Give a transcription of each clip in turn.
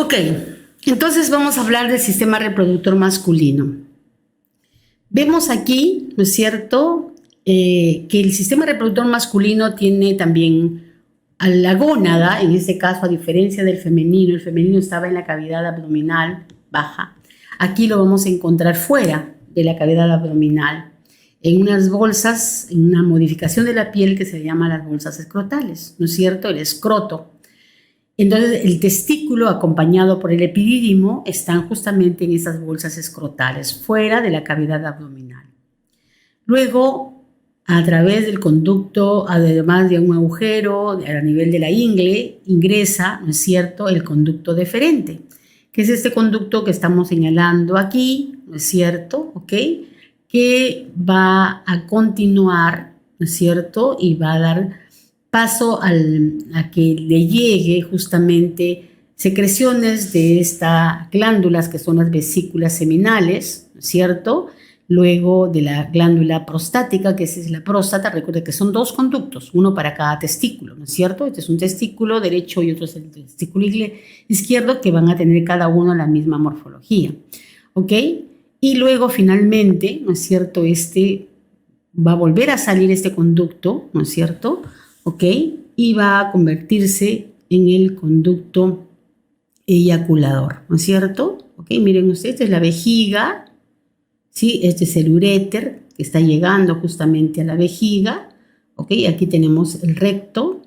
Ok, entonces vamos a hablar del sistema reproductor masculino. Vemos aquí, ¿no es cierto?, que el sistema reproductor masculino tiene también a la gónada, en este caso a diferencia del femenino. El femenino estaba en la cavidad abdominal baja. Aquí lo vamos a encontrar fuera de la cavidad abdominal, en unas bolsas, en una modificación de la piel que se llama las bolsas escrotales, ¿no es cierto?, el escroto. Entonces, el testículo acompañado por el epidídimo están justamente en esas bolsas escrotales, fuera de la cavidad abdominal. Luego, a través del conducto, además de un agujero a nivel de la ingle, ingresa, ¿no es cierto?, el conducto deferente, que es este conducto que estamos señalando aquí, ¿no es cierto?, ¿ok?, que va a continuar, ¿no es cierto?, y va a dar paso a que le llegue justamente secreciones de estas glándulas que son las vesículas seminales, ¿no es cierto?, luego de la glándula prostática, que es la próstata. Recuerden que son dos conductos, uno para cada testículo, ¿no es cierto? Este es un testículo derecho y otro es el testículo izquierdo, que van a tener cada uno la misma morfología, ¿ok? Y luego finalmente, ¿no es cierto?, va a volver a salir este conducto, ¿no es cierto?, ¿ok?, y va a convertirse en el conducto eyaculador, ¿no es cierto? ¿Ok? Miren ustedes, esta es la vejiga, ¿sí? Este es el uréter que está llegando justamente a la vejiga, ¿ok? Aquí tenemos el recto,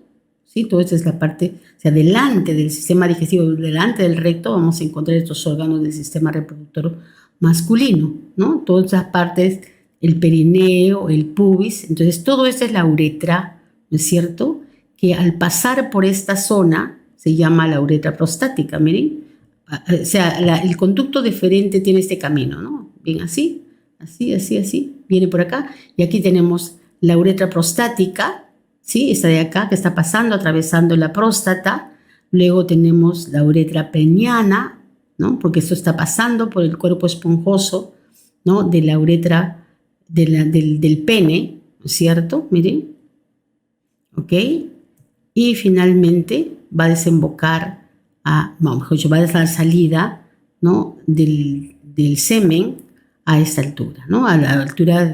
¿sí? Todo esto es la parte, o sea, delante del sistema digestivo, delante del recto vamos a encontrar estos órganos del sistema reproductor masculino, ¿no? Todas esas partes, el perineo, el pubis. Entonces, todo esto es la uretra, ¿no es cierto?, que al pasar por esta zona se llama la uretra prostática. Miren, o sea, el conducto deferente tiene este camino, ¿no? Bien, así, viene por acá, y aquí tenemos la uretra prostática, ¿sí?, esta de acá, que está pasando, atravesando la próstata. Luego tenemos la uretra peniana, ¿no?, porque esto está pasando por el cuerpo esponjoso, ¿no?, de la uretra del pene, ¿no es cierto? Miren, ¿ok? Y finalmente va a desembocar va a dar la salida, ¿no?, del semen a esta altura, ¿no?, a la altura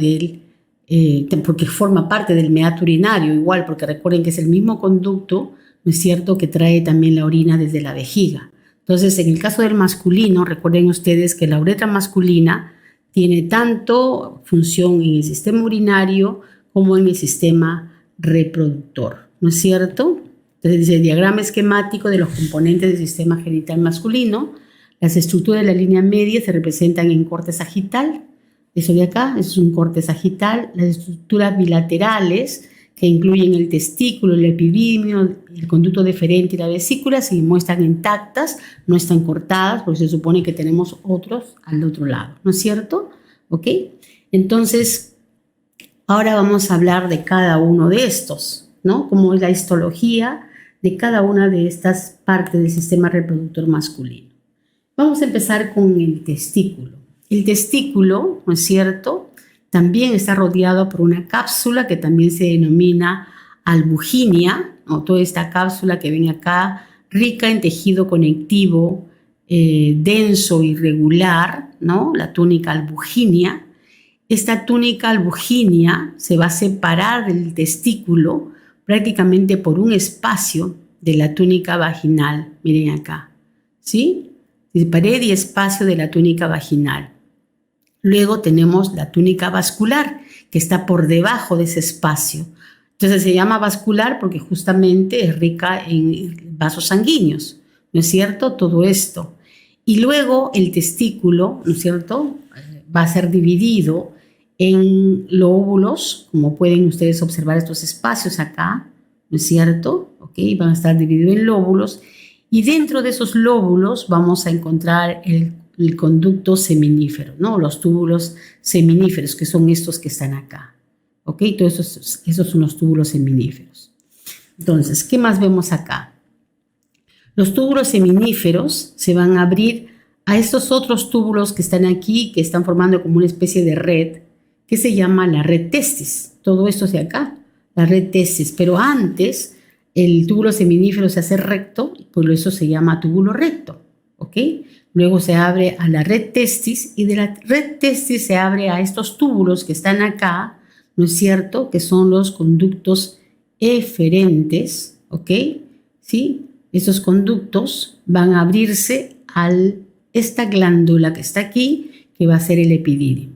porque forma parte del meato urinario igual, porque recuerden que es el mismo conducto, ¿no es cierto?, que trae también la orina desde la vejiga. Entonces, en el caso del masculino, recuerden ustedes que la uretra masculina tiene tanto función en el sistema urinario como en el sistema reproductor, ¿no es cierto? Entonces dice: diagrama esquemático de los componentes del sistema genital masculino. Las estructuras de la línea media se representan en corte sagital. Eso de acá es un corte sagital. Las estructuras bilaterales, que incluyen el testículo, el epidídimo, el conducto deferente y la vesícula, se muestran intactas, no están cortadas, porque se supone que tenemos otros al otro lado, ¿no es cierto? ¿Ok? Entonces, ahora vamos a hablar de cada uno de estos, ¿no?, cómo es la histología de cada una de estas partes del sistema reproductor masculino. Vamos a empezar con el testículo. El testículo, ¿no es cierto?, también está rodeado por una cápsula que también se denomina albuginia, ¿no?, toda esta cápsula que ven acá, rica en tejido conectivo, denso y regular, ¿no?, la túnica albuginia. Esta túnica albuginia se va a separar del testículo prácticamente por un espacio de la túnica vaginal. Miren acá, ¿sí? Pared y espacio de la túnica vaginal. Luego tenemos la túnica vascular, que está por debajo de ese espacio. Entonces se llama vascular porque justamente es rica en vasos sanguíneos, ¿no es cierto? Todo esto. Y luego el testículo, ¿no es cierto?, va a ser dividido en lóbulos, como pueden ustedes observar estos espacios acá, ¿no es cierto? ¿Ok? Van a estar divididos en lóbulos, y dentro de esos lóbulos vamos a encontrar el conducto seminífero, ¿no?, los túbulos seminíferos, que son estos que están acá. ¿Ok? Todos esos son los túbulos seminíferos. Entonces, ¿qué más vemos acá? Los túbulos seminíferos se van a abrir a estos otros túbulos que están aquí, que están formando como una especie de red, que se llama la red testis. Todo esto es de acá, la red testis. Pero antes, el túbulo seminífero se hace recto, por eso se llama túbulo recto. ¿ok? Luego se abre a la red testis y de la red testis se abre a estos túbulos que están acá, ¿no es cierto? Que son los conductos eferentes, ¿ok? ¿Sí? Esos conductos van a abrirse a esta glándula que está aquí, que va a ser el epidídimo,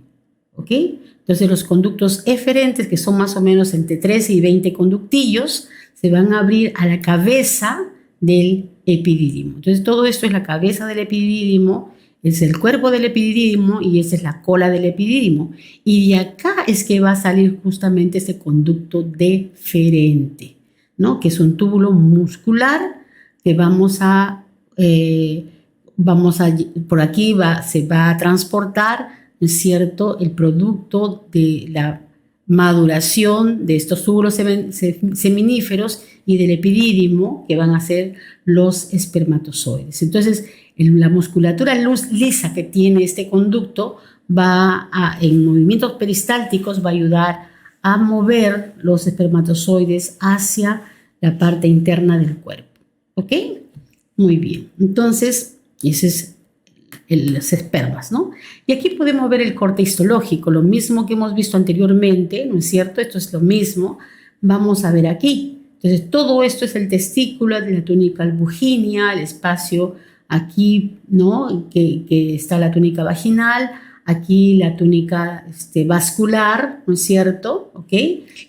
¿ok? Entonces los conductos eferentes, que son más o menos entre 13 y 20 conductillos, se van a abrir a la cabeza del epidídimo. Entonces todo esto es la cabeza del epidídimo, es el cuerpo del epidídimo y esa es la cola del epidídimo. Y de acá es que va a salir justamente ese conducto deferente, ¿no? Que es un túbulo muscular que por aquí se va a transportar, ¿no es cierto?, el producto de la maduración de estos túbulos seminíferos y del epidídimo, que van a ser los espermatozoides. Entonces, la musculatura lisa que tiene este conducto en movimientos peristálticos va a ayudar a mover los espermatozoides hacia la parte interna del cuerpo. ¿Ok? Muy bien. Entonces, ese es los espermas, ¿no? Y aquí podemos ver el corte histológico, lo mismo que hemos visto anteriormente, ¿no es cierto? Esto es lo mismo. Vamos a ver aquí. Entonces, todo esto es el testículo de la túnica albuginea, el espacio aquí, ¿no? Que está la túnica vaginal, aquí la túnica vascular, ¿no es cierto? ¿Ok?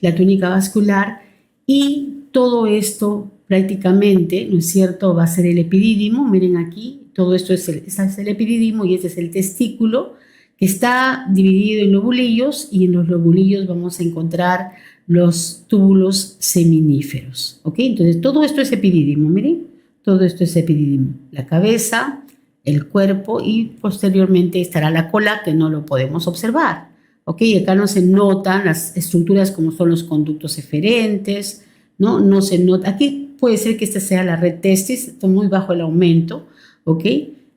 La túnica vascular y todo esto prácticamente, ¿no es cierto?, va a ser el epidídimo. Miren aquí, todo esto es el epidídimo y este es el testículo que está dividido en lobulillos y en los lobulillos vamos a encontrar los túbulos seminíferos, ¿ok? Entonces todo esto es epidídimo, miren, todo esto es epidídimo. La cabeza, el cuerpo y posteriormente estará la cola que no lo podemos observar, ¿ok? Acá no se notan las estructuras como son los conductos eferentes, ¿no? No se nota. Aquí puede ser que esta sea la red testis, está muy bajo el aumento, ¿ok?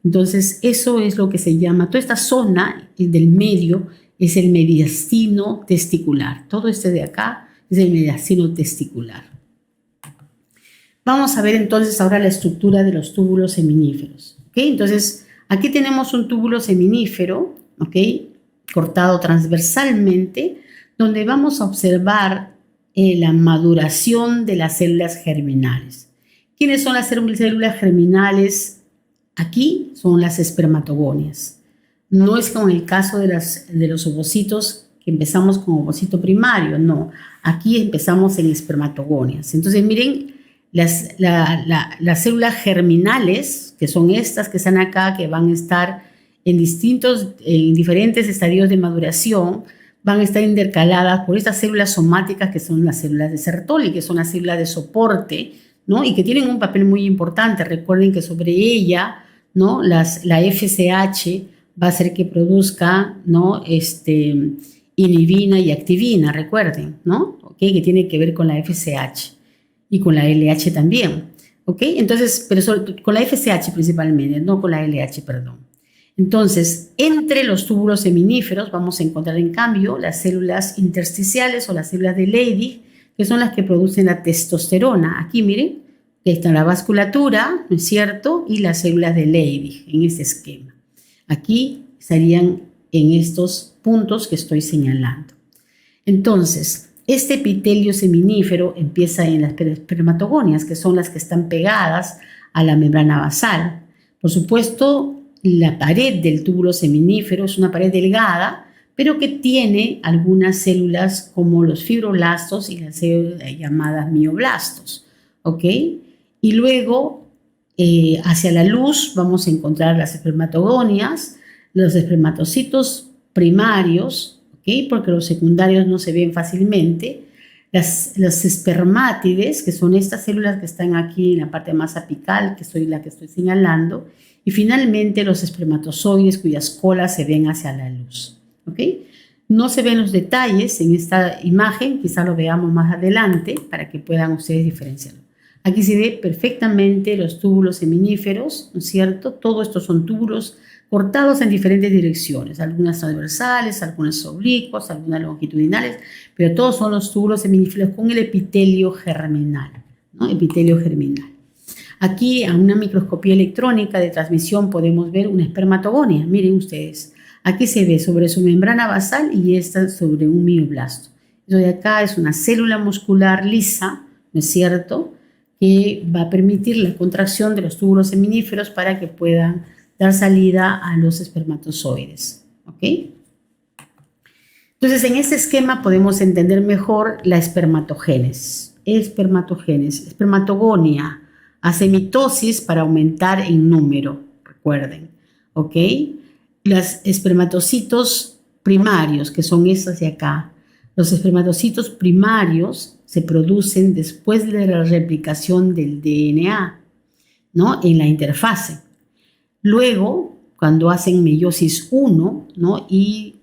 Entonces, eso es lo que se llama, toda esta zona del medio es el mediastino testicular. Todo este de acá es el mediastino testicular. Vamos a ver entonces ahora la estructura de los túbulos seminíferos, ¿ok? Entonces, aquí tenemos un túbulo seminífero, ¿ok? Cortado transversalmente, donde vamos a observar la maduración de las células germinales. ¿Quiénes son las células germinales? Aquí son las espermatogonias. No es como en el caso de los ovocitos, que empezamos con ovocito primario, no. Aquí empezamos en espermatogonias. Entonces, miren, las células germinales, que son estas que están acá, que van a estar en diferentes estadios de maduración, van a estar intercaladas por estas células somáticas que son las células de Sertoli, que son las células de soporte, ¿no? Y que tienen un papel muy importante. Recuerden que sobre ella, ¿no?, la FSH va a hacer que produzca, ¿no?, inhibina y activina, recuerden, ¿no? ¿Okay? Que tiene que ver con la FSH y con la LH también, ¿ok? Entonces, pero con la FSH principalmente, no con la LH, perdón. Entonces, entre los túbulos seminíferos vamos a encontrar en cambio las células intersticiales o las células de Leydig, que son las que producen la testosterona. Aquí miren, que está la vasculatura, ¿no es cierto? Y las células de Leydig en este esquema. Aquí estarían en estos puntos que estoy señalando. Entonces, este epitelio seminífero empieza en las espermatogonias, que son las que están pegadas a la membrana basal. Por supuesto, la pared del túbulo seminífero es una pared delgada, pero que tiene algunas células como los fibroblastos y las células llamadas mioblastos, ¿ok? Y luego, hacia la luz, vamos a encontrar las espermatogonias, los espermatocitos primarios, ¿ok? Porque los secundarios no se ven fácilmente, las espermátides, que son estas células que están aquí en la parte más apical, que soy la que estoy señalando, y finalmente los espermatozoides cuyas colas se ven hacia la luz, ¿ok? No se ven los detalles en esta imagen, quizá lo veamos más adelante para que puedan ustedes diferenciarlo. Aquí se ve perfectamente los túbulos seminíferos, ¿no es cierto? Todos estos son túbulos cortados en diferentes direcciones, algunas transversales, algunas oblicuas, algunas longitudinales, pero todos son los túbulos seminíferos con el epitelio germinal, ¿no? Epitelio germinal. Aquí a una microscopía electrónica de transmisión podemos ver una espermatogonia. Miren ustedes, aquí se ve sobre su membrana basal y esta sobre un mioblasto. Eso de acá es una célula muscular lisa, ¿no es cierto?, que va a permitir la contracción de los túbulos seminíferos para que puedan dar salida a los espermatozoides. ¿Ok? Entonces, en este esquema podemos entender mejor la espermatogénesis. Espermatogonia, hace mitosis para aumentar en número, recuerden. ¿Ok? Los espermatocitos primarios, que son estos de acá, los espermatocitos primarios se producen después de la replicación del DNA, ¿no?, en la interfase. Luego, cuando hacen meiosis 1, ¿no?, y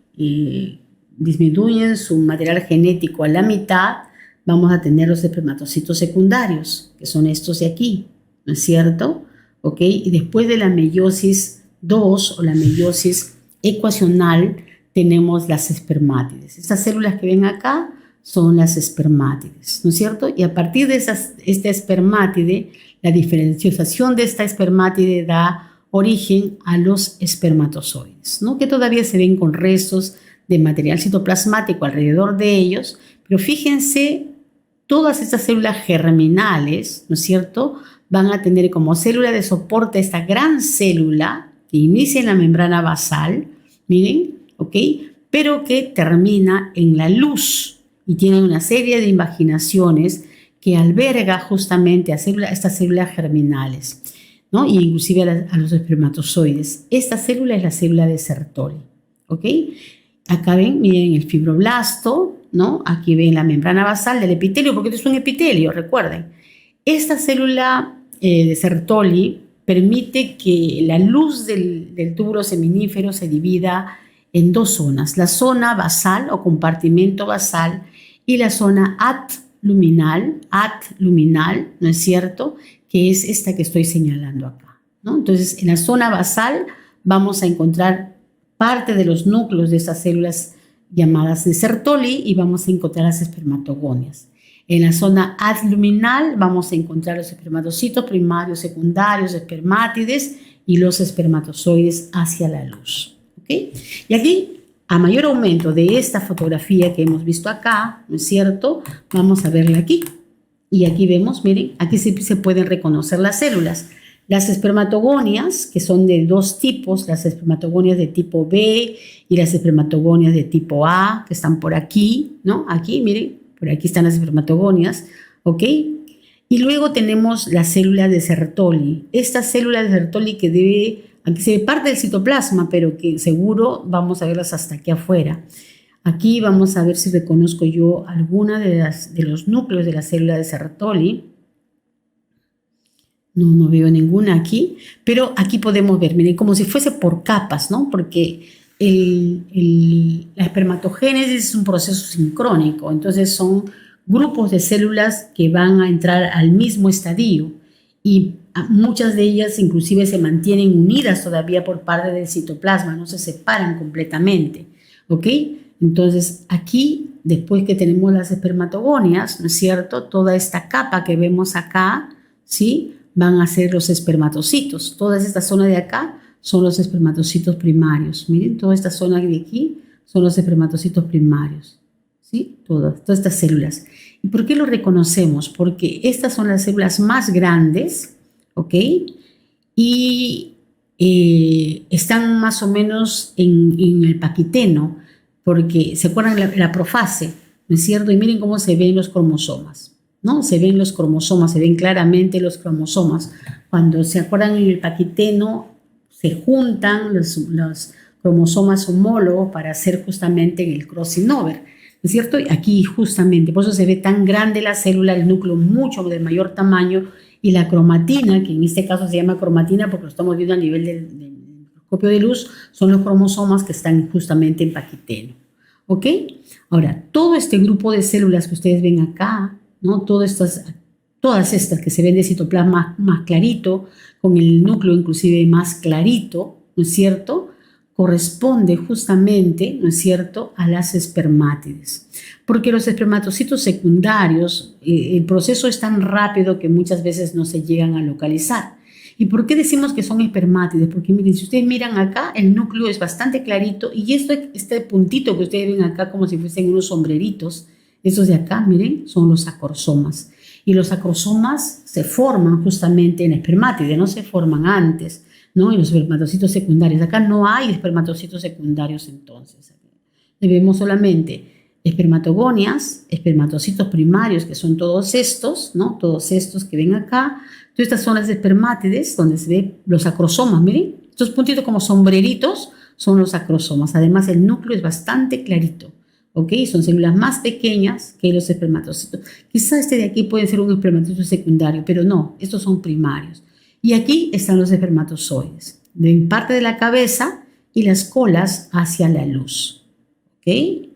disminuyen su material genético a la mitad, vamos a tener los espermatocitos secundarios, que son estos de aquí, ¿no es cierto? ¿Ok? Y después de la meiosis 2 o la meiosis ecuacional, tenemos las espermátides. Estas células que ven acá son las espermátides, ¿no es cierto? Y a partir de esta espermátide, la diferenciación de esta espermátide da origen a los espermatozoides, ¿no?, que todavía se ven con restos de material citoplasmático alrededor de ellos, pero fíjense, todas estas células germinales, ¿no es cierto?, van a tener como célula de soporte esta gran célula que inicia en la membrana basal, miren, ¿ok?, pero que termina en la luz y tiene una serie de invaginaciones que alberga justamente a estas células germinales, ¿no?, y inclusive a los espermatozoides. Esta célula es la célula de Sertoli, ¿ok? Acá ven, miren el fibroblasto, ¿no? Aquí ven la membrana basal del epitelio, porque esto es un epitelio, recuerden. Esta célula de Sertoli permite que la luz del túbulo seminífero se divida en dos zonas, la zona basal o compartimento basal y la zona luminal, ¿no es cierto?, que es esta que estoy señalando acá, ¿no? Entonces, en la zona basal vamos a encontrar parte de los núcleos de estas células llamadas de Sertoli y vamos a encontrar las espermatogonias. En la zona adluminal vamos a encontrar los espermatocitos primarios, secundarios, espermátides y los espermatozoides hacia la luz. ¿Ok? Y aquí, a mayor aumento de esta fotografía que hemos visto acá, ¿no es cierto?, vamos a verla aquí. Y aquí vemos, miren, aquí sí se pueden reconocer las células. Las espermatogonias, que son de dos tipos, las espermatogonias de tipo B y las espermatogonias de tipo A, que están por aquí, ¿no? Aquí, miren, por aquí están las espermatogonias, ¿ok? Y luego tenemos la célula de Sertoli. Esta célula de Sertoli aquí se ve parte del citoplasma, pero que seguro vamos a verlas hasta aquí afuera. Aquí vamos a ver si reconozco yo alguna de los núcleos de la célula de Sertoli. No veo ninguna aquí, pero aquí podemos ver, miren, como si fuese por capas, ¿no? Porque la espermatogénesis es un proceso sincrónico, entonces son grupos de células que van a entrar al mismo estadio y muchas de ellas inclusive se mantienen unidas todavía por parte del citoplasma, no se separan completamente, ¿ok? Entonces aquí, después que tenemos las espermatogonias, ¿no es cierto?, toda esta capa que vemos acá, ¿sí?, van a ser los espermatocitos. Toda esta zona de acá son los espermatocitos primarios. Miren, toda esta zona de aquí son los espermatocitos primarios. ¿Sí? Todas estas células. ¿Y por qué lo reconocemos? Porque estas son las células más grandes, ¿ok? Y están más o menos en el paquiteno, porque se acuerdan la profase, ¿no es cierto? Y miren cómo se ven los cromosomas, ¿no? Se ven los cromosomas, se ven claramente los cromosomas. Cuando se acuerdan en el paquiteno, se juntan los cromosomas homólogos para hacer justamente el crossing over, ¿no es cierto? Aquí justamente, por eso se ve tan grande la célula, el núcleo mucho de mayor tamaño, y la cromatina, que en este caso se llama cromatina porque lo estamos viendo a nivel del microscopio de luz, son los cromosomas que están justamente en paquiteno. ¿Ok? Ahora, todo este grupo de células que ustedes ven acá, ¿no?, todas estas que se ven de citoplasma más clarito, con el núcleo inclusive más clarito, ¿no es cierto?, corresponde justamente, ¿no es cierto?, a las espermátides. Porque los espermatocitos secundarios, el proceso es tan rápido que muchas veces no se llegan a localizar. ¿Y por qué decimos que son espermátides? Porque miren, si ustedes miran acá, el núcleo es bastante clarito y este puntito que ustedes ven acá como si fuesen unos sombreritos, esos de acá, miren, son los acrosomas. Y los acrosomas se forman justamente en espermátide, no se forman antes, ¿no? En los espermatocitos secundarios. Acá no hay espermatocitos secundarios entonces. Vemos solamente espermatogonias, espermatocitos primarios, que son todos estos, ¿no? Todos estos que ven acá. Entonces, estas son las espermátides, donde se ve los acrosomas, miren. Estos puntitos como sombreritos son los acrosomas. Además, el núcleo es bastante clarito, ¿ok? Son células más pequeñas que los espermatocitos. Quizás este de aquí puede ser un espermatocito secundario, pero no, estos son primarios. Y aquí están los espermatozoides, en parte de la cabeza y las colas hacia la luz, ¿ok?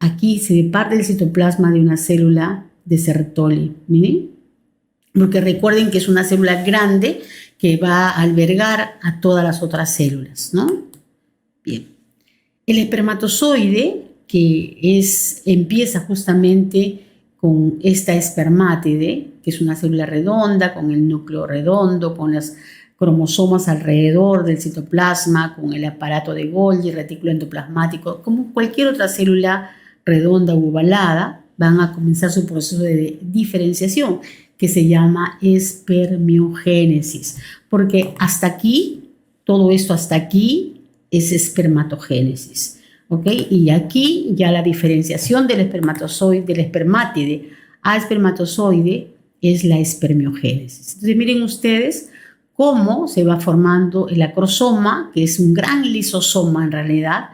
Aquí se ve parte del citoplasma de una célula de Sertoli, miren, porque recuerden que es una célula grande que va a albergar a todas las otras células, ¿no? Bien. El espermatozoide, que empieza justamente con esta espermátide, que es una célula redonda, con el núcleo redondo, con los cromosomas alrededor del citoplasma, con el aparato de Golgi, retículo endoplasmático, como cualquier otra célula redonda u ovalada, van a comenzar su proceso de diferenciación, que se llama espermiogénesis, porque hasta aquí, todo esto hasta aquí es espermatogénesis, ¿ok? Y aquí ya la diferenciación del espermatozoide, del espermátide a espermatozoide es la espermiogénesis. Entonces miren ustedes cómo se va formando el acrosoma, que es un gran lisosoma en realidad.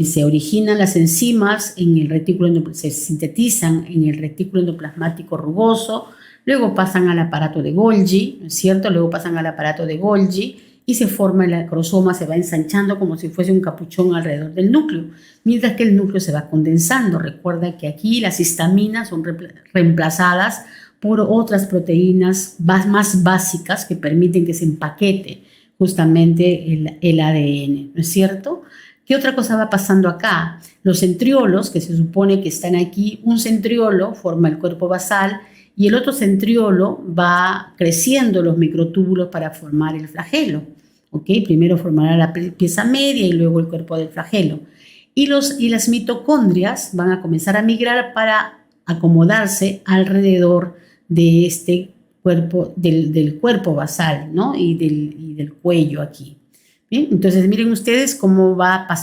Se originan las enzimas en el retículo, se sintetizan en el retículo endoplasmático rugoso, luego pasan al aparato de Golgi, ¿no es cierto? Luego pasan al aparato de Golgi y se forma el acrosoma, se va ensanchando como si fuese un capuchón alrededor del núcleo, mientras que el núcleo se va condensando. Recuerda que aquí las histaminas son reemplazadas por otras proteínas más básicas que permiten que se empaquete justamente el ADN, ¿no es cierto? ¿Qué otra cosa va pasando acá? Los centriolos, que se supone que están aquí, un centriolo forma el cuerpo basal y el otro centriolo va creciendo los microtúbulos para formar el flagelo. ¿Ok? Primero formará la pieza media y luego el cuerpo del flagelo. Y las mitocondrias van a comenzar a migrar para acomodarse alrededor de este cuerpo, del cuerpo basal, ¿no? y del cuello aquí. Bien, entonces miren ustedes cómo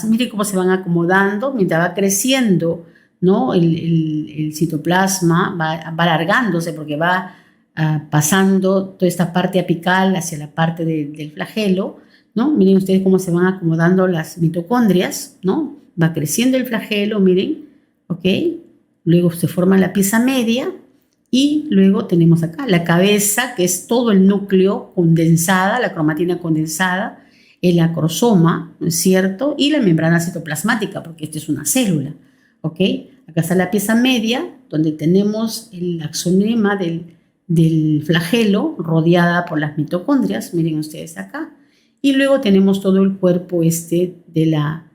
miren cómo se van acomodando mientras va creciendo, ¿no? El citoplasma va alargándose porque va pasando toda esta parte apical hacia la parte del flagelo, ¿no? Miren ustedes cómo se van acomodando las mitocondrias, ¿no? Va creciendo el flagelo, miren, ¿ok? Luego se forma la pieza media y luego tenemos acá la cabeza, que es todo el núcleo condensada, la cromatina condensada, el acrosoma, ¿no es cierto? Y la membrana citoplasmática, porque esta es una célula, ¿ok? Acá está la pieza media, donde tenemos el axonema del flagelo, rodeada por las mitocondrias, miren ustedes acá. Y luego tenemos todo el cuerpo de la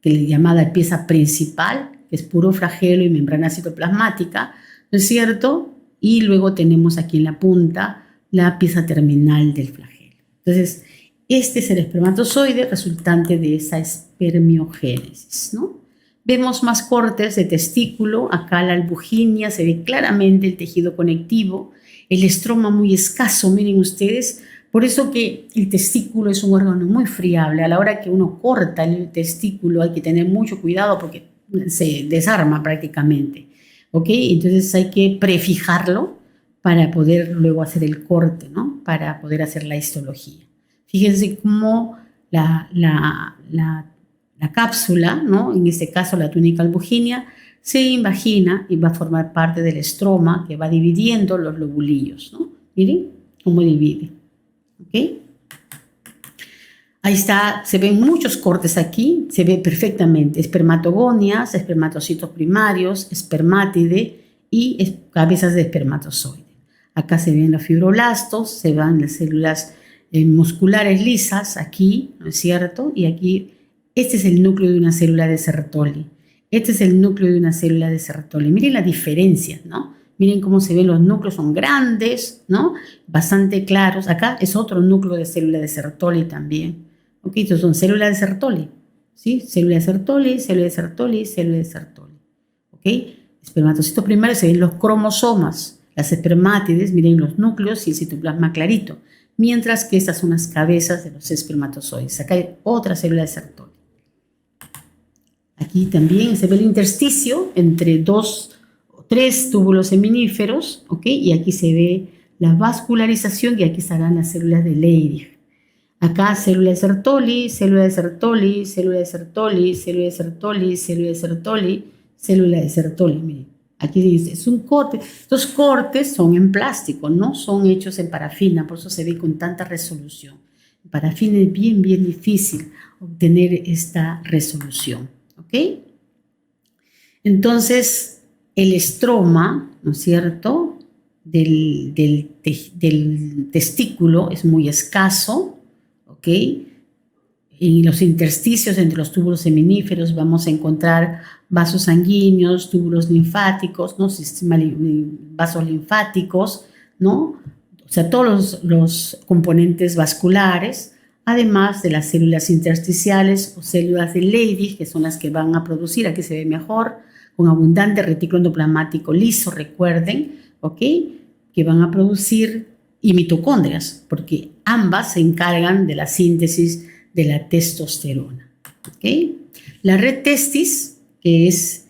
llamada pieza principal, que es puro flagelo y membrana citoplasmática, ¿no es cierto? Y luego tenemos aquí en la punta la pieza terminal del flagelo. Entonces, este es el espermatozoide resultante de esa espermiogénesis, ¿no? Vemos más cortes de testículo, acá la albuginia, se ve claramente el tejido conectivo, el estroma muy escaso, miren ustedes, por eso que el testículo es un órgano muy friable. A la hora que uno corta el testículo hay que tener mucho cuidado porque se desarma prácticamente, ¿ok? Entonces hay que prefijarlo para poder luego hacer el corte, ¿no? Para poder hacer la histología. Fíjense cómo la cápsula, ¿no? En este caso la túnica albuginia, se invagina y va a formar parte del estroma que va dividiendo los lobulillos, ¿no? Miren cómo divide, ¿ok? Ahí está, se ven muchos cortes aquí, se ve perfectamente espermatogonias, espermatocitos primarios, espermátide y cabezas de espermatozoide. Acá se ven los fibroblastos, se ven las células musculares lisas aquí, ¿no es cierto? Y aquí Este es el núcleo de una célula de Sertoli. Este es el núcleo de una célula de Sertoli. Miren la diferencia, ¿no? Miren cómo se ven los núcleos, son grandes, ¿no? Bastante claros. Acá es otro núcleo de célula de Sertoli también. ¿Ok? Estos son células de Sertoli, ¿sí? Célula de Sertoli, célula de Sertoli, célula de Sertoli. ¿Ok? Espermatocitos primarios se ven los cromosomas. Las espermátides, miren los núcleos y el citoplasma clarito. Mientras que estas son las cabezas de los espermatozoides. Acá hay otra célula de Sertoli. Aquí también se ve el intersticio entre 2 o 3 túbulos seminíferos, ¿ok? Y aquí se ve la vascularización y aquí estarán las células de Leydig. Acá célula de Sertoli, célula de Sertoli, célula de Sertoli, célula de Sertoli, célula de Sertoli, célula de Sertoli. Miren, aquí dice, es un corte. Estos cortes son en plástico, no son hechos en parafina, por eso se ve con tanta resolución. En parafina es bien difícil obtener esta resolución. ¿Ok? Entonces, el estroma, ¿no es cierto?, del testículo es muy escaso, ¿ok? En los intersticios entre los túbulos seminíferos vamos a encontrar vasos sanguíneos, túbulos linfáticos, ¿no? Vasos linfáticos, ¿no? O sea, todos los componentes vasculares, además de las células intersticiales o células de Leydig, que son las que van a producir, aquí se ve mejor, con abundante retículo endoplasmático liso, recuerden, ¿ok? Que van a producir y mitocondrias, porque ambas se encargan de la síntesis de la testosterona, ¿ok? La red testis, que es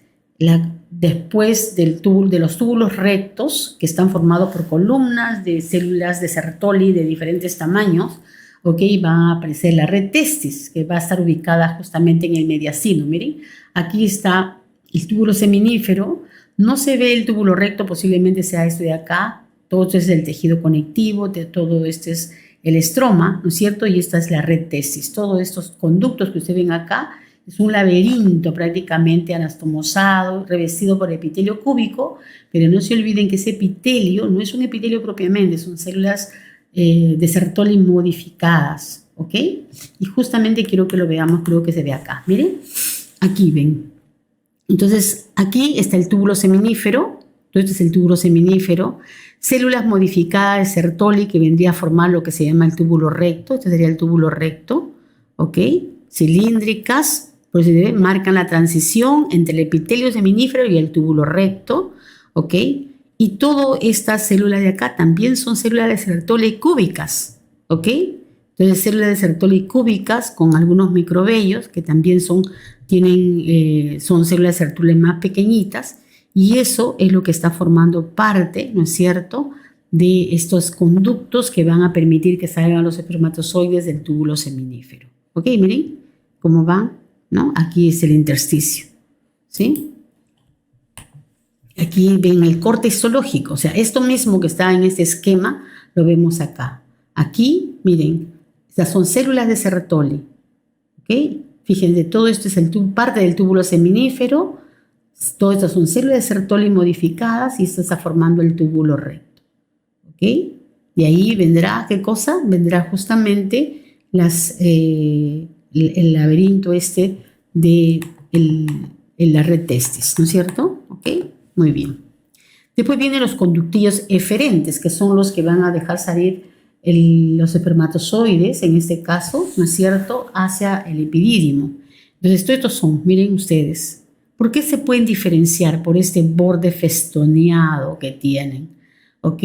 después de los túbulos rectos, que están formados por columnas de células de Sertoli de diferentes tamaños, ¿ok? Va a aparecer la red testis, que va a estar ubicada justamente en el mediastino. Miren, aquí está el túbulo seminífero. No se ve el túbulo recto, posiblemente sea esto de acá. Todo esto es el tejido conectivo, todo esto es el estroma, ¿no es cierto? Y esta es la red testis. Todos estos conductos que ustedes ven acá es un laberinto prácticamente anastomosado, revestido por epitelio cúbico, pero no se olviden que ese epitelio no es un epitelio propiamente, son células de Sertoli modificadas, ¿ok? Y justamente quiero que lo veamos, creo que se ve acá. Miren, aquí ven. Entonces, aquí está el túbulo seminífero. Este es el túbulo seminífero. Células modificadas de Sertoli que vendría a formar lo que se llama el túbulo recto. Este sería el túbulo recto, ¿ok? Cilíndricas, por eso se ve, marcan la transición entre el epitelio seminífero y el túbulo recto, ¿ok? Y todas estas células de acá también son células de Sertoli cúbicas, ¿ok? Entonces, células de Sertoli cúbicas con algunos microvellos que también son células de Sertoli más pequeñitas, y eso es lo que está formando parte, ¿no es cierto?, de estos conductos que van a permitir que salgan los espermatozoides del túbulo seminífero. ¿Ok? Miren cómo van, ¿no? Aquí es el intersticio, ¿sí? Aquí ven el corte histológico, o sea, esto mismo que está en este esquema lo vemos acá. Aquí, miren, estas son células de Sertoli, ¿ok? Fíjense, todo esto es parte del túbulo seminífero, todas estas son células de Sertoli modificadas y esto está formando el túbulo recto, ¿ok? Y ahí vendrá, ¿qué cosa? Vendrá justamente el laberinto de la red testis, ¿no es cierto? ¿Ok? Muy bien. Después vienen los conductillos eferentes, que son los que van a dejar salir los espermatozoides, en este caso, ¿no es cierto?, hacia el epidídimo. Entonces, estos son, miren ustedes, ¿por qué se pueden diferenciar? Por este borde festoneado que tienen, ¿ok?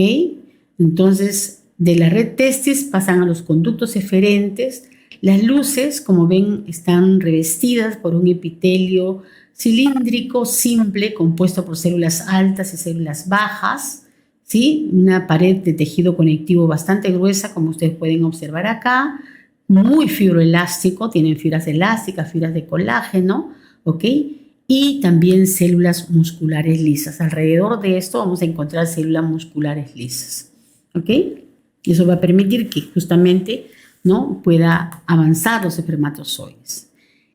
Entonces, de la red testis pasan a los conductos eferentes. Las luces, como ven, están revestidas por un epitelio cilíndrico simple compuesto por células altas y células bajas, ¿sí? Una pared de tejido conectivo bastante gruesa, como ustedes pueden observar acá, muy fibroelástico, tienen fibras elásticas, fibras de colágeno, ¿ok? Y también células musculares lisas. Alrededor de esto vamos a encontrar células musculares lisas, ¿ok? Y eso va a permitir que justamente, ¿no?, pueda avanzar los espermatozoides.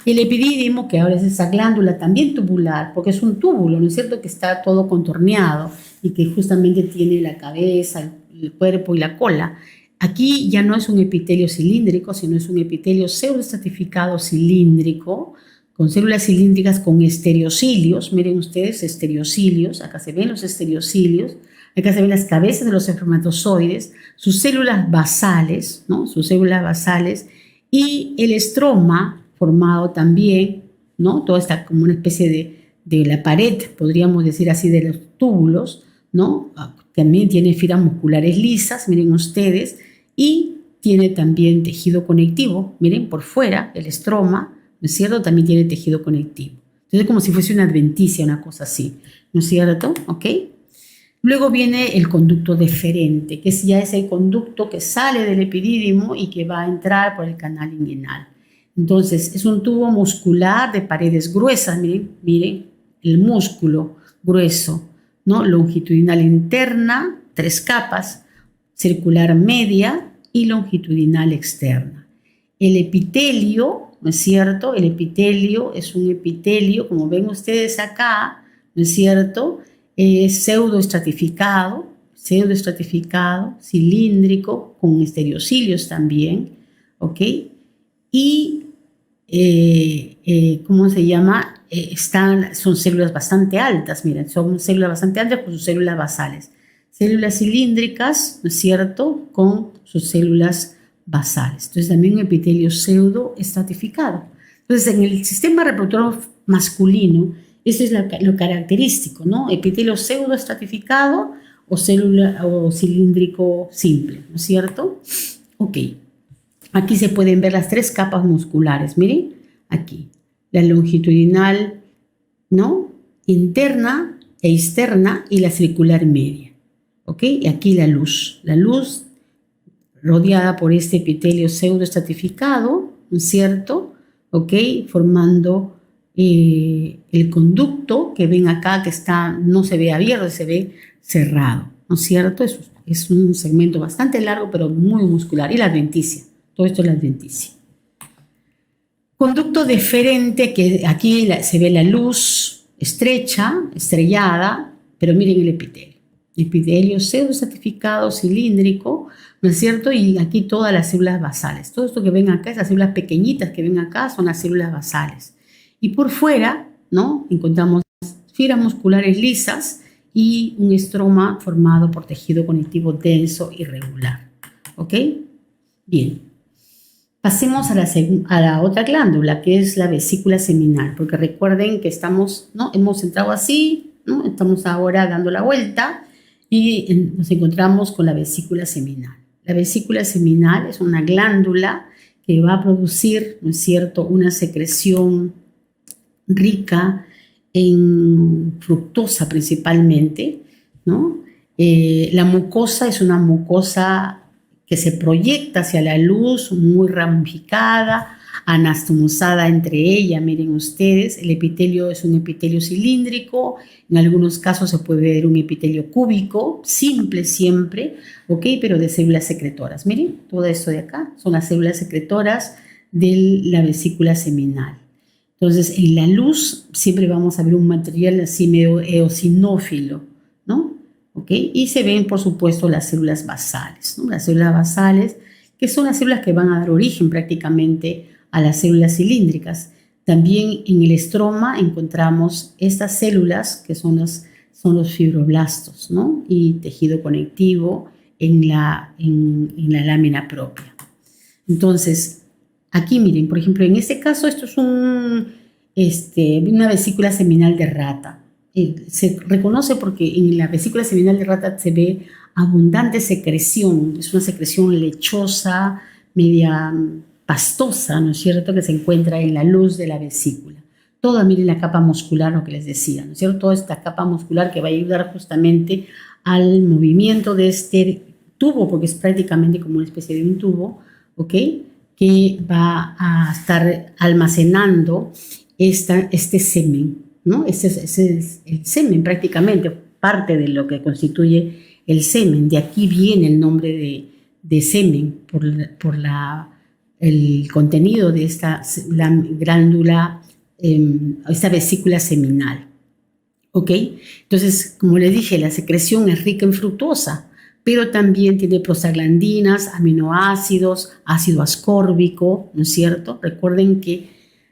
El epidídimo, que ahora es esa glándula también tubular, porque es un túbulo, ¿no es cierto?, que está todo contorneado y que justamente tiene la cabeza, el cuerpo y la cola. Aquí ya no es un epitelio cilíndrico, sino es un epitelio pseudoestratificado cilíndrico, con células cilíndricas con estereocilios. Miren ustedes, estereocilios. Acá se ven los estereocilios. Acá se ven las cabezas de los espermatozoides, sus células basales, ¿no? Sus células basales y el estroma formado también, ¿no? Todo está como una especie de la pared, podríamos decir así, de los túbulos, ¿no? También tiene fibras musculares lisas, miren ustedes, y tiene también tejido conectivo, miren, por fuera, el estroma, ¿no es cierto? También tiene tejido conectivo. Entonces, como si fuese una adventicia, una cosa así, ¿no es cierto? ¿Ok? Luego viene el conducto deferente, que ya es el conducto que sale del epidídimo y que va a entrar por el canal inguinal. Entonces, es un tubo muscular de paredes gruesas, miren, el músculo grueso, ¿no? Longitudinal interna, 3 capas, circular media y longitudinal externa. El epitelio, ¿no es cierto? El epitelio es un epitelio, como ven ustedes acá, ¿no es cierto? Pseudoestratificado, cilíndrico, con estereocilios también, ¿ok? Y, ¿cómo se llama? Son células bastante altas, miren, son células bastante altas con sus células basales. Células cilíndricas, ¿no es cierto?, con sus células basales. Entonces, también un epitelio pseudoestratificado. Entonces, en el sistema reproductor masculino, eso es lo característico, ¿no? Epitelio pseudoestratificado o cilíndrico simple, ¿no es cierto? Ok. Aquí se pueden ver las 3 capas musculares, miren, aquí. La longitudinal, ¿no? Interna e externa y la circular media. ¿Ok? Y aquí la luz rodeada por este epitelio pseudoestratificado, ¿no es cierto? ¿Ok? Formando el conducto que ven acá, que no se ve abierto, se ve cerrado, ¿no es cierto? Es un segmento bastante largo, pero muy muscular. Y la adventicia, todo esto es la adventicia. Conducto deferente, que aquí se ve la luz estrecha, estrellada, pero miren el epitelio. Epitelio pseudoestratificado cilíndrico, ¿no es cierto? Y aquí todas las células basales. Todo esto que ven acá, esas células pequeñitas que ven acá, son las células basales. Y por fuera, ¿no?, encontramos fibras musculares lisas y un estroma formado por tejido conectivo denso y regular. ¿Ok? Bien. Pasemos a la otra glándula, que es la vesícula seminal, porque recuerden que hemos entrado así, ¿no? Estamos ahora dando la vuelta y nos encontramos con la vesícula seminal. La vesícula seminal es una glándula que va a producir, ¿no es cierto?, una secreción rica en fructosa principalmente, ¿no? La mucosa es una mucosa que se proyecta hacia la luz, muy ramificada, anastomosada entre ella. Miren ustedes, el epitelio es un epitelio cilíndrico, en algunos casos se puede ver un epitelio cúbico, simple siempre, ¿ok? Pero de células secretoras. Miren, todo esto de acá son las células secretoras de la vesícula seminal. Entonces, en la luz siempre vamos a ver un material así medio eosinófilo, ¿no? ¿Ok? Y se ven, por supuesto, las células basales, ¿no? Las células basales, que son las células que van a dar origen prácticamente a las células cilíndricas. También en el estroma encontramos estas células, que son los fibroblastos, ¿no? Y tejido conectivo en la lámina propia. Entonces, aquí miren, por ejemplo, en este caso esto es una vesícula seminal de rata. Se reconoce porque en la vesícula seminal de rata se ve abundante secreción, es una secreción lechosa, media pastosa, ¿no es cierto?, que se encuentra en la luz de la vesícula. Toda, miren la capa muscular, lo que les decía, ¿no es cierto?, toda esta capa muscular que va a ayudar justamente al movimiento de este tubo, porque es prácticamente como una especie de un tubo, ¿ok?, que va a estar almacenando este semen, ¿no? Ese es el semen prácticamente, parte de lo que constituye el semen. De aquí viene el nombre de semen, por el contenido de la glándula, esta vesícula seminal. ¿Ok? Entonces, como les dije, la secreción es rica en fructosa, pero también tiene prostaglandinas, aminoácidos, ácido ascórbico, ¿no es cierto? Recuerden que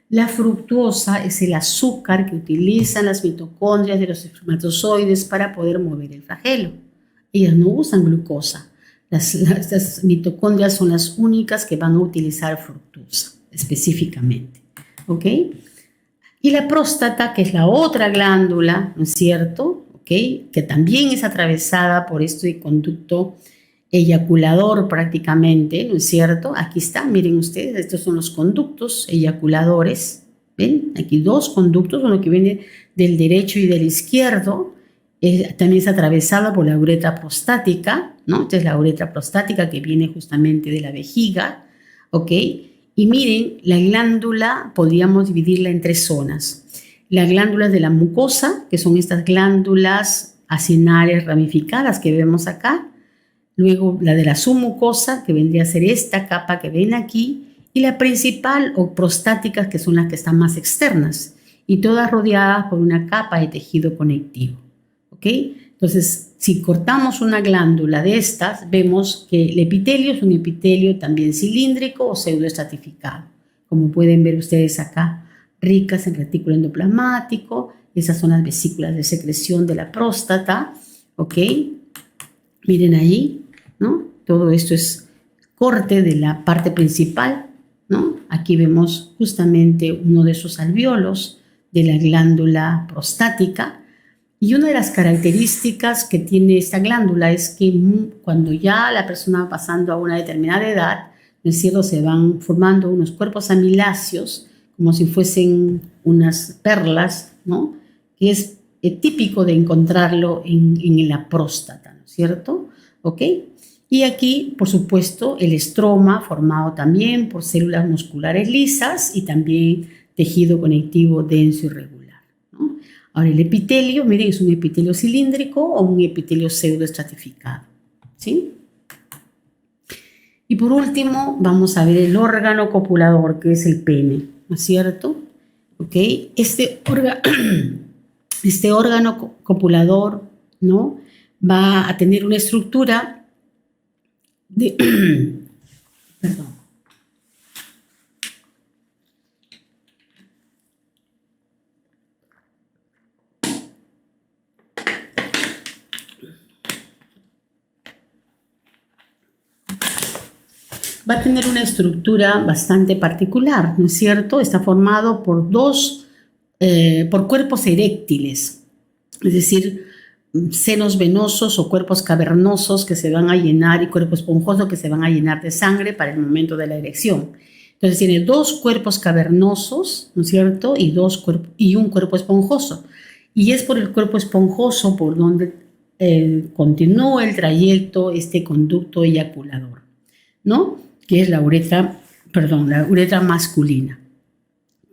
la fructuosa es el azúcar que utilizan las mitocondrias de los espermatozoides para poder mover el flagelo. Ellas no usan glucosa. Las mitocondrias son las únicas que van a utilizar fructosa específicamente, ¿ok? Y la próstata, que es la otra glándula, ¿no es cierto? ¿Ok? Que también es atravesada por este conducto eyaculador prácticamente, ¿no es cierto? Aquí está, miren ustedes, estos son los conductos eyaculadores, ¿ven? Aquí dos conductos, uno que viene del derecho y del izquierdo, también es atravesada por la uretra prostática, ¿no? Esta es la uretra prostática que viene justamente de la vejiga, ¿ok? Y miren, la glándula podríamos dividirla en tres zonas. Las glándulas de la mucosa, que son estas glándulas acinales ramificadas que vemos acá. Luego la de la submucosa, que vendría a ser esta capa que ven aquí. Y la principal o prostáticas, que son las que están más externas. Y todas rodeadas por una capa de tejido conectivo. ¿Ok? Entonces, si cortamos una glándula de estas, vemos que el epitelio es un epitelio también cilíndrico o pseudoestratificado, como pueden ver ustedes acá, ricas en retículo endoplasmático. Esas son las vesículas de secreción de la próstata, ¿ok? Miren ahí, ¿no? Todo esto es corte de la parte principal, ¿no? Aquí vemos justamente uno de esos alvéolos de la glándula prostática. Y una de las características que tiene esta glándula es que cuando ya la persona va pasando a una determinada edad, ¿no es cierto?, se van formando unos cuerpos amiláceos, como si fuesen unas perlas, ¿no?, que es típico de encontrarlo en la próstata, ¿no es cierto? ¿Ok? Y aquí, por supuesto, el estroma, formado también por células musculares lisas y también tejido conectivo denso y regular. Ahora, el epitelio, miren, es un epitelio cilíndrico o un epitelio pseudoestratificado, ¿sí? Y por último, vamos a ver el órgano copulador, que es el pene, ¿no es cierto? ¿Ok? Este órgano copulador, ¿no?, va a tener una estructura de... Perdón. Va a tener una estructura bastante particular, ¿no es cierto? Está formado por por cuerpos eréctiles, es decir, senos venosos o cuerpos cavernosos que se van a llenar y cuerpo esponjoso que se van a llenar de sangre para el momento de la erección. Entonces tiene dos cuerpos cavernosos, ¿no es cierto? Y un cuerpo esponjoso. Y es por el cuerpo esponjoso por donde continúa el trayecto, este conducto eyaculador, ¿no?, que es la uretra masculina.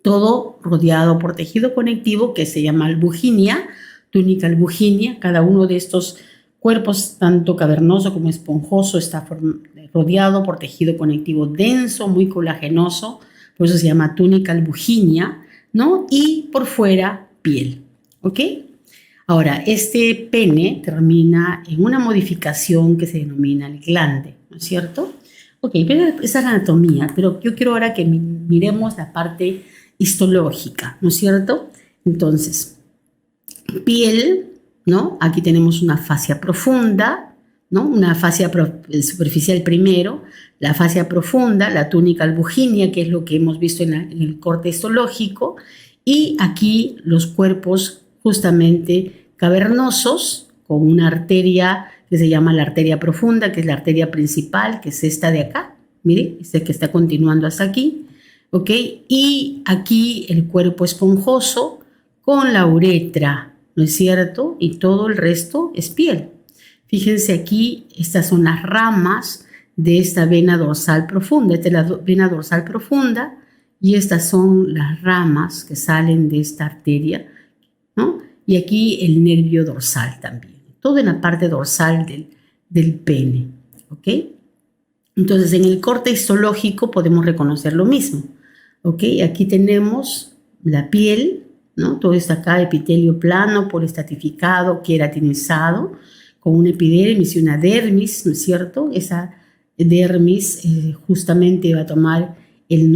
Todo rodeado por tejido conectivo que se llama albuginia, túnica albuginia. Cada uno de estos cuerpos, tanto cavernoso como esponjoso, está rodeado por tejido conectivo denso, muy colagenoso, por eso se llama túnica albuginia, ¿no? Y por fuera, piel, ¿ok? Ahora, este pene termina en una modificación que se denomina el glande, ¿no es cierto? Ok, pero esa es la anatomía, pero yo quiero ahora que miremos la parte histológica, ¿no es cierto? Entonces, piel, ¿no? Aquí tenemos una fascia profunda, ¿no? Una fascia superficial primero, la fascia profunda, la túnica albuginia, que es lo que hemos visto en el corte histológico, y aquí los cuerpos justamente cavernosos con una arteria que se llama la arteria profunda, que es la arteria principal, que es esta de acá, miren, este que está continuando hasta aquí, ¿ok? Y aquí el cuerpo esponjoso con la uretra, ¿no es cierto? Y todo el resto es piel. Fíjense aquí, estas son las ramas de esta vena dorsal profunda. Esta es la vena dorsal profunda y estas son las ramas que salen de esta arteria, ¿no? Y aquí el nervio dorsal también. Todo en la parte dorsal del pene, ¿ok? Entonces, en el corte histológico podemos reconocer lo mismo, ¿ok? Aquí tenemos la piel, ¿no? Todo está acá, epitelio plano, poliestratificado, queratinizado, con una epidermis y una dermis, ¿no es cierto? Esa dermis justamente va a tomar el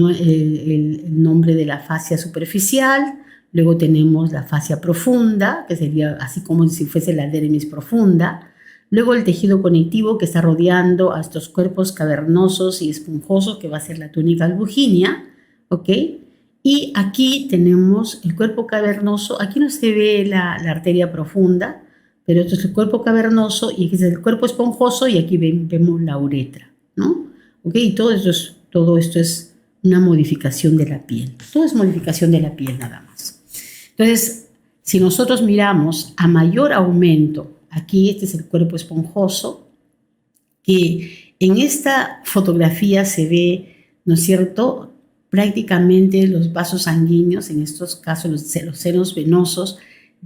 nombre de la fascia superficial. Luego tenemos la fascia profunda, que sería así como si fuese la dermis profunda. Luego el tejido conectivo que está rodeando a estos cuerpos cavernosos y esponjosos, que va a ser la túnica albuginea, ¿ok? Y aquí tenemos el cuerpo cavernoso. Aquí no se ve la arteria profunda, pero esto es el cuerpo cavernoso y aquí es el cuerpo esponjoso y aquí vemos la uretra, ¿no? ¿Ok? Y todo esto es una modificación de la piel. Todo es modificación de la piel nada más. Entonces, si nosotros miramos a mayor aumento, aquí este es el cuerpo esponjoso, que en esta fotografía se ve, ¿no es cierto?, prácticamente los vasos sanguíneos, en estos casos los senos venosos,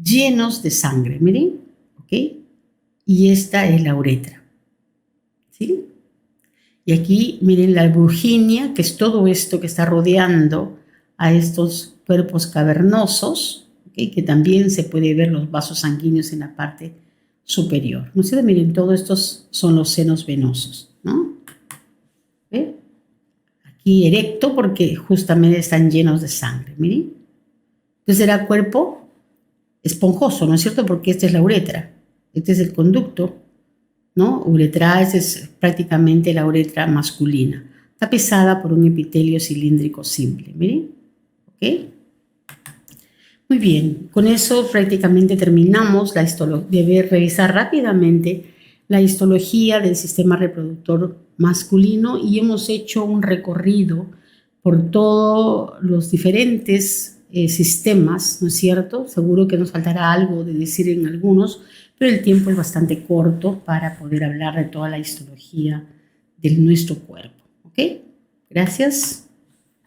llenos de sangre, miren, ¿ok? Y esta es la uretra, ¿sí? Y aquí, miren, la albuginia, que es todo esto que está rodeando a estos cuerpos cavernosos, ¿okay? Que también se puede ver los vasos sanguíneos en la parte superior. ¿No es cierto? Miren, todos estos son los senos venosos, ¿no? ¿Ve? Aquí erecto porque justamente están llenos de sangre, miren. Entonces era cuerpo esponjoso, ¿no es cierto? Porque esta es la uretra, este es el conducto, ¿no? Uretra, esa es prácticamente la uretra masculina. Está pesada por un epitelio cilíndrico simple, miren, ¿ok? Muy bien, con eso prácticamente terminamos la histología. Debe revisar rápidamente la histología del sistema reproductor masculino y hemos hecho un recorrido por todos los diferentes sistemas, ¿no es cierto? Seguro que nos faltará algo de decir en algunos, pero el tiempo es bastante corto para poder hablar de toda la histología de nuestro cuerpo, ¿ok? Gracias.